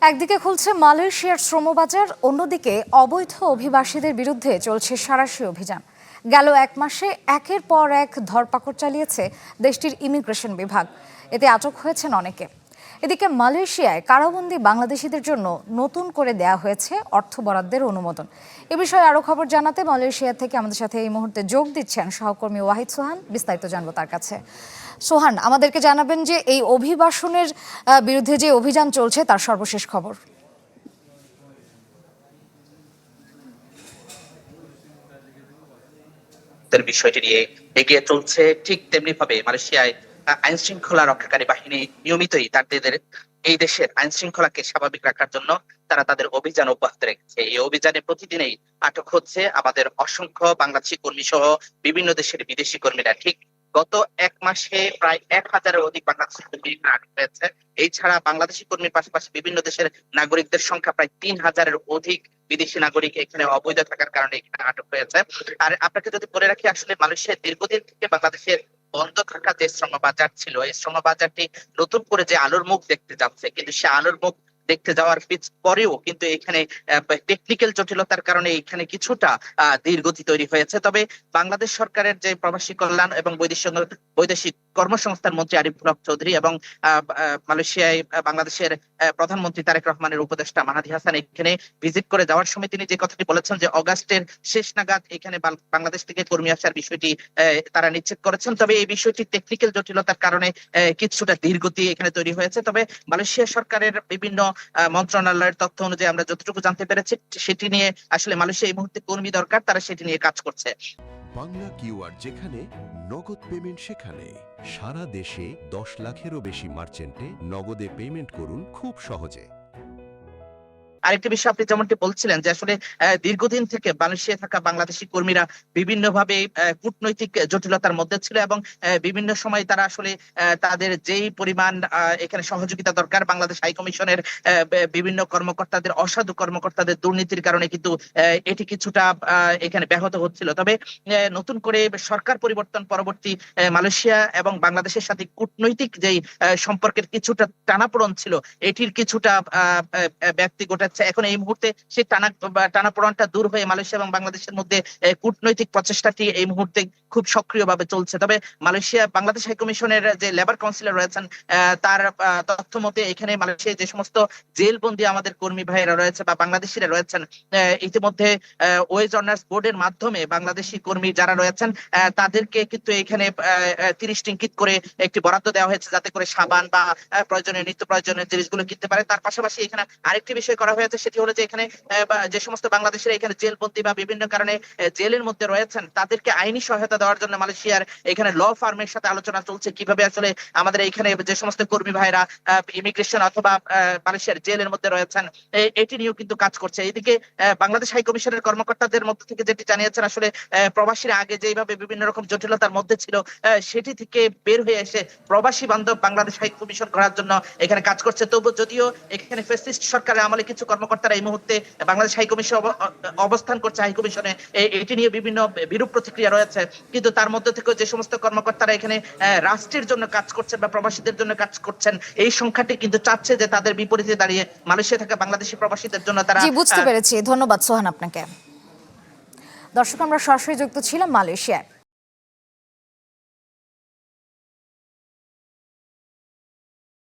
একদিকে খুলছে মালয়েশিয়ার শ্রমবাজার, অন্যদিকে অবৈধ অভিবাসীদের বিরুদ্ধে চলছে সাঁড়াশি অভিযান। গেল এক মাসে একের পর এক ধরপাকড় চালিয়েছে দেশটির ইমিগ্রেশন বিভাগ। এতে আটক হয়েছেন অনেকে। এদিকে মালয়েশিয়ায় কারাবন্দী বাংলাদেশিদের জন্য নতুন করে দেয়া হয়েছে অর্থ বরাদ্দের অনুমোদন। এ বিষয়ে আরো খবর জানাতে মালয়েশিয়া থেকে আমাদের সাথে এই মুহূর্তে যোগ দিচ্ছেন সহকর্মী ওয়াহিদ সোহান। বিস্তারিত জানবো তার কাছে। সোহান, আমাদেরকে জানাবেন যে এই অভিবাসনের বিরুদ্ধে যে অভিযান চলছে তার সর্বশেষ খবর। বিষয়টি নিয়ে এগিয়ে চলছে ঠিক তেমনি ভাবে মালয়েশিয়ায় আইন শৃঙ্খলা রক্ষাকারী বাহিনী নিয়মিতই তাদের এই দেশের আইন শৃঙ্খলাকে স্বাভাবিক রাখার জন্য তারা তাদের অভিযান অব্যাহত রেখেছে। এই অভিযানে প্রতিদিনই আটক হচ্ছে আমাদের অসংখ্য বাংলাদেশি কর্মী সহ বিভিন্ন দেশের বিদেশি কর্মীরা। ঠিক গত এক মাসে প্রায় 1000-এর অধিক বাংলাদেশি কর্মী আটক হয়েছে। এছাড়া বাংলাদেশি কর্মীর পাশাপাশি বিভিন্ন দেশের নাগরিকদের সংখ্যা প্রায় 3000-এর অধিক বিদেশি নাগরিক এখানে অবৈধ থাকার কারণে এখানে আটক হয়েছে। আর আপনাকে যদি বলে রাখি, আসলে মানুষের দীর্ঘদিন থেকে বাংলাদেশের বন্ধ থাকা যে শ্রমবাজার ছিল, এই শ্রমবাজারটি নতুন করে যে আলোর মুখ দেখতে যাচ্ছে, কিন্তু সে আলোর মুখ দেখতে যাওয়ার পরেও কিন্তু এখানে টেকনিক্যাল জটিলতার কারণে এখানে কিছুটা ধীরগতি তৈরি হয়েছে। তবে বাংলাদেশ সরকারের যে প্রবাসী কল্যাণ এবং বৈদেশিক কর্মসংস্থান মন্ত্রী আরিফুল হক চৌধুরী এবং মালয়েশিয়ায় বাংলাদেশের প্রধানমন্ত্রী তারেক রহমানের উপদেষ্টা মাহাদি হাসান এখানে ভিজিট করে যাওয়ার সময় তিনি যে কথাটি বলেছেন যে অগাস্টের শেষ নাগাদ এখানে বাংলাদেশ থেকে কর্মী আসার বিষয়টি তারা নিশ্চিত করেছেন। তবে এই বিষয়টি টেকনিক্যাল জটিলতার কারণে কিছুটা ধীরগতি এখানে তৈরি হয়েছে। তবে মালয়েশিয়া সরকারের বিভিন্ন মন্ত্রণালয়ের তথ্য অনুযায়ী আমরা যতটুকু জানতে পেরেছি, সেটি নিয়ে আসলে মালয়েশিয়া এই মুহূর্তে কর্মী দরকার, তারা সেটি নিয়ে কাজ করছে। বাংলা কিউআর যেখানে নগদ পেমেন্ট সেখানে। সারা দেশে 10 লাখেরও বেশি মার্চেন্টে নগদে পেমেন্ট করুন খুব সহজে। আরেকটি বিষয় আপনি যেমনটি বলছিলেন যে আসলে দীর্ঘদিন থেকে মালয়েশিয়ায় থাকা বাংলাদেশি কর্মীরা বিভিন্নভাবে কূটনৈতিক জটিলতার মধ্যে ছিল এবং বিভিন্ন সময় তারা আসলে তাদের যেই পরিমাণ এখানে সহযোগিতা দরকার, বাংলাদেশ হাই কমিশনের বিভিন্ন কর্মকর্তাদের অসাধু কর্মকর্তাদের দুর্নীতির কারণে কিন্তু এটি কিছুটা এখানে ব্যাহত হচ্ছিল। তবে নতুন করে সরকার পরিবর্তন পরবর্তী মালয়েশিয়া এবং বাংলাদেশের সাথে কূটনৈতিক যেই সম্পর্কের কিছুটা টানাপোড়েন ছিল, এটির কিছুটা ব্যক্তি ঘটেছে। এখন এই মুহূর্তে সেই টানাপোড়েনটা দূর হয়ে মালয়েশিয়া এবং বাংলাদেশের মধ্যে কূটনৈতিক প্রচেষ্টাটি এই মুহূর্তে খুব সক্রিয়ভাবে চলছে। তবে মালয়েশিয়া বাংলাদেশ হাই কমিশনের যে লেবার কাউন্সিলর রয়েছেন, তার তথ্য মতে এখানে মালয়েশিয়ায় যে সমস্ত জেলবন্দি আমাদের কর্মী ভাইয়েরা রয়েছে বা বাংলাদেশিরা রয়েছেন, ইতিমধ্যে ওয়েজ অনার্স বোর্ডের মাধ্যমে বাংলাদেশি কর্মী যারা রয়েছেন তাদেরকে কিন্তু এখানে 30 রিঙ্গিত করে একটি বরাদ্দ দেওয়া হয়েছে, যাতে করে সাবান বা প্রয়োজনীয় নিত্য প্রয়োজনীয় জিনিসগুলো কিনতে পারে। তার পাশাপাশি এখানে আরেকটি বিষয় করা হয়েছে, সেটি হলো যে এখানে যে সমস্ত বাংলাদেশের এখানে জেলবন্দি বা বিভিন্ন কারণে জেলের মধ্যে রয়েছেন, তাদেরকে আইনি সহায়তা দেওয়ার জন্য মালয়েশিয়ার এখানে ল ফার্মের সাথে আলোচনা চলছে কিভাবে আসলে আমাদের এখানে যে সমস্ত কর্মী ভাইরা ইমিগ্রেশন অথবা মালয়েশিয়ার জেলের মধ্যে রয়েছেন এটি নিয়েও কিন্তু কাজ করছে। এইদিকে বাংলাদেশ হাই কমিশনের কর্মকর্তাদের মধ্য থেকে যেটি জানিয়েছেন, আসলে প্রবাসীরা আগে যেভাবে বিভিন্ন রকম জটিলতার মধ্যে ছিল, সেটি থেকে বের হয়ে এসে প্রবাসী বান্ধব বাংলাদেশ হাই কমিশন করার জন্য এখানে কাজ করছে। তবু যদিও এখানে ফ্যাসিস্ট সরকারের আমলে কিছু কর্মকর্তারা এই মুহূর্তে বাংলাদেশ হাই কমিশন অবস্থান করছে, হাই কমিশনে এটি নিয়ে বিভিন্ন বিরূপ প্রতিক্রিয়া রয়েছে, কিন্তু তার মধ্যে থেকে যে সমস্ত কর্মকর্তারা এখানে রাষ্ট্রের জন্য কাজ করছেন বা প্রবাসীদের জন্য কাজ করছেন, এই সংখ্যাটি কিন্তু চাচ্ছে যে তাদের বিপরীতে দাঁড়িয়ে মালয়েশিয়া থাকা বাংলাদেশি প্রবাসীদের জন্য তারা। বুঝতে পেরেছি, ধন্যবাদ সোহান আপনাকে। দর্শক, আমরা সরাসরি যুক্ত ছিলাম মালয়েশিয়ায়।